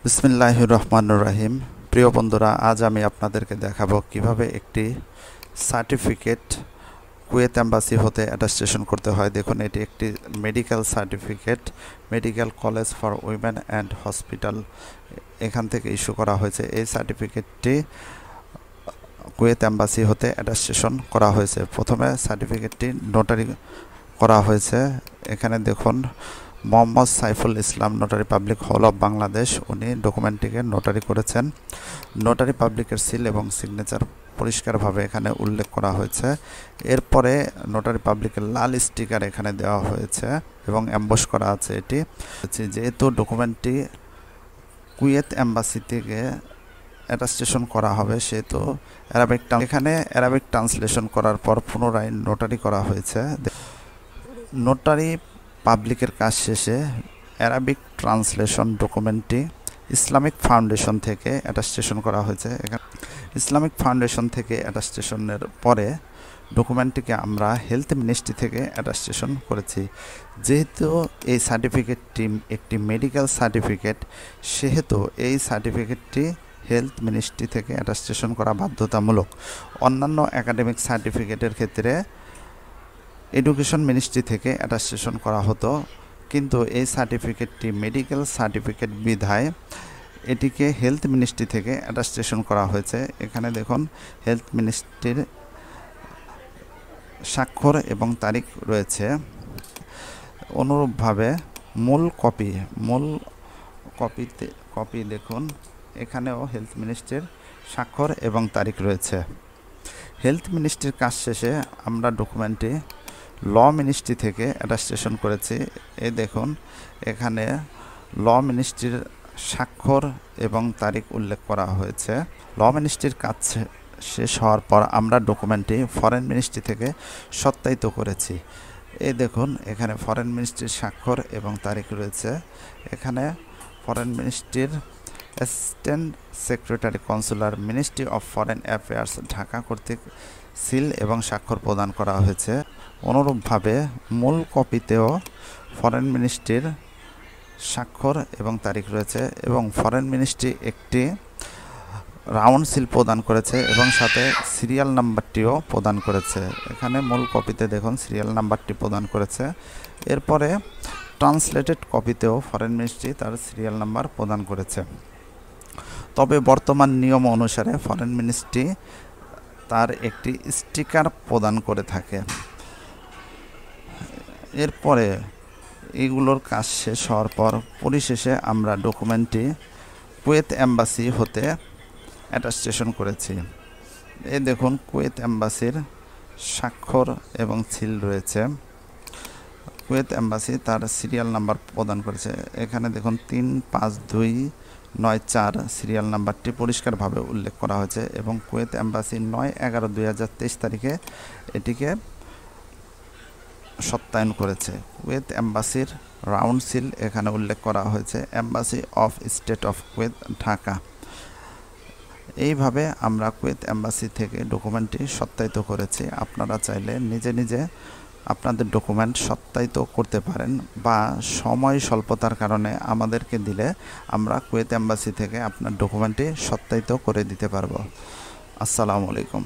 বিসমিল্লাহির রহমানির রহিম। প্রিয় বন্ধুরা, আজ আমি আপনাদেরকে দেখাবো কিভাবে একটি সার্টিফিকেট কুয়েত এম্বাসি হতে অ্যাটাস্টেশন করতে হয়। দেখুন, এটি একটি medical certificate, medical college for women and hospital এখান থেকে ইস্যু করা হয়েছে। এই সার্টিফিকেটটি কুয়েত এম্বাসি হতে অ্যাটাস্টেশন করা হয়েছে। প্রথমে সার্টিফিকেটটি নোটারি করা হয়েছে। এখানে দেখুন, Mohammad Saiful Islam, notary public, whole of Bangladesh, উনি ডকুমেন্টটিকে নোটারি করেছেন। নোটারি পাবলিকের সিল এবং সিগনেচার পরিষ্কারভাবে এখানে উল্লেখ করা হয়েছে। এরপরে নোটারি পাবলিকের লাল স্টিকার এখানে দেওয়া হয়েছে এবং অ্যাম্বস করা আছে। এটি যেহেতু ডকুমেন্টটি কুয়েত এম্বাসি থেকে অ্যাটাস্টেশন করা হবে, সেহেতু এখানে অ্যারাবিক ট্রান্সলেশন করার পর পুনরায় নোটারি করা হয়েছে। নোটারি পাবলিকের কাজ শেষে অ্যারাবিক ট্রান্সলেশন ডকুমেন্টটি ইসলামিক ফাউন্ডেশন থেকে অ্যাটাস্টেশন করা হয়েছে। এখানে ইসলামিক ফাউন্ডেশন থেকে অ্যাটাস্টেশনের পরে ডকুমেন্টটিকে আমরা হেলথ মিনিস্ট্রি থেকে অ্যাটাস্টেশন করেছি। যেহেতু এই সার্টিফিকেটটি একটি মেডিকেল সার্টিফিকেট, সেহেতু এই সার্টিফিকেটটি হেলথ মিনিস্ট্রি থেকে অ্যাটাস্টেশন করা বাধ্যতামূলক। অন্যান্য একাডেমিক সার্টিফিকেটের ক্ষেত্রে এডুকেশন মিনিস্ট্রি থেকে অ্যাটাস্টেশন করা হতো, কিন্তু এই সার্টিফিকেটটি মেডিকেল সার্টিফিকেট বিধায় এটিকে হেলথ মিনিস্ট্রি থেকে অ্যাটাস্টেশন করা হয়েছে। এখানে দেখুন, হেলথ মিনিস্ট্রির স্বাক্ষর এবং তারিখ রয়েছে। অনুরূপভাবে মূল কপি দেখুন, এখানেও হেলথ মিনিস্ট্রির স্বাক্ষর এবং তারিখ রয়েছে। হেলথ মিনিস্ট্রির কাজ শেষে আমরা ডকুমেন্টটি ল মিনিস্ট্রি থেকে অ্যাটাস্টেশন করেছি। এই দেখুন, এখানে ল মিনিস্ট্রির স্বাক্ষর এবং তারিখ উল্লেখ করা হয়েছে। ল মিনিস্ট্রির কাজ শেষ হওয়ার পর আমরা ডকুমেন্টটি ফরেন মিনিস্ট্রি থেকে সত্যায়িত করেছি। এই দেখুন, এখানে ফরেন মিনিস্ট্রির স্বাক্ষর এবং তারিখ রয়েছে। এখানে ফরেন মিনিস্ট্রির assistant secretary consular, ministry of foreign affairs, Dhaka কর্তৃক সিল এবং স্বাক্ষর প্রদান করা হয়েছে। অনুরূপভাবে মূল কপিতেও ফরেন মিনিস্ট্রির স্বাক্ষর এবং তারিখ রয়েছে এবং ফরেন মিনিস্ট্রি একটি রাউন্ড সিল প্রদান করেছে এবং সাথে সিরিয়াল নাম্বারটিও প্রদান করেছে। এখানে মূল কপিতে দেখুন সিরিয়াল নাম্বারটি প্রদান করেছে। এরপরে ট্রান্সলেটেড কপিতেও ফরেন মিনিস্ট্রি তার সিরিয়াল নাম্বার প্রদান করেছে। তবে বর্তমান নিয়ম অনুসারে ফরেন মিনিস্ট্রি তার একটি স্টিকার প্রদান করে থাকে। এরপরে এগুলোর কাজ শেষ হওয়ার পর পরিশেষে আমরা ডকুমেন্টটি কুয়েত এম্বাসি হতে অ্যাটাস্টেশন করেছি। এই দেখুন, কুয়েত এম্বাসির স্বাক্ষর এবং সিল রয়েছে। কুয়েত এম্বাসি তার সিরিয়াল নাম্বার প্রদান করেছে। এখানে দেখুন 35294 সিরিয়াল নাম্বারটি পরিষ্কারভাবে উল্লেখ করা হয়েছে এবং কুয়েত এম্বাসি 9/11/2023 তারিখে এটিকে সত্যায়ন করেছে। কুয়েত এম্বাসির রাউন্ড সিল এখানে উল্লেখ করা হয়েছে, embassy of state of Kuwait, Dhaka. এইভাবে আমরা কুয়েত এম্বাসি থেকে ডকুমেন্টটি সত্যায়িত করেছি। আপনারা চাইলে নিজে নিজে আপনাদের ডকুমেন্ট সত্যায়িত করতে পারেন বা সময় স্বল্পতার কারণে আমাদেরকে দিলে আমরা কুয়েত এম্বাসি থেকে আপনার ডকুমেন্টটি সত্যায়িত করে দিতে পারবো। আসসালামু আলাইকুম।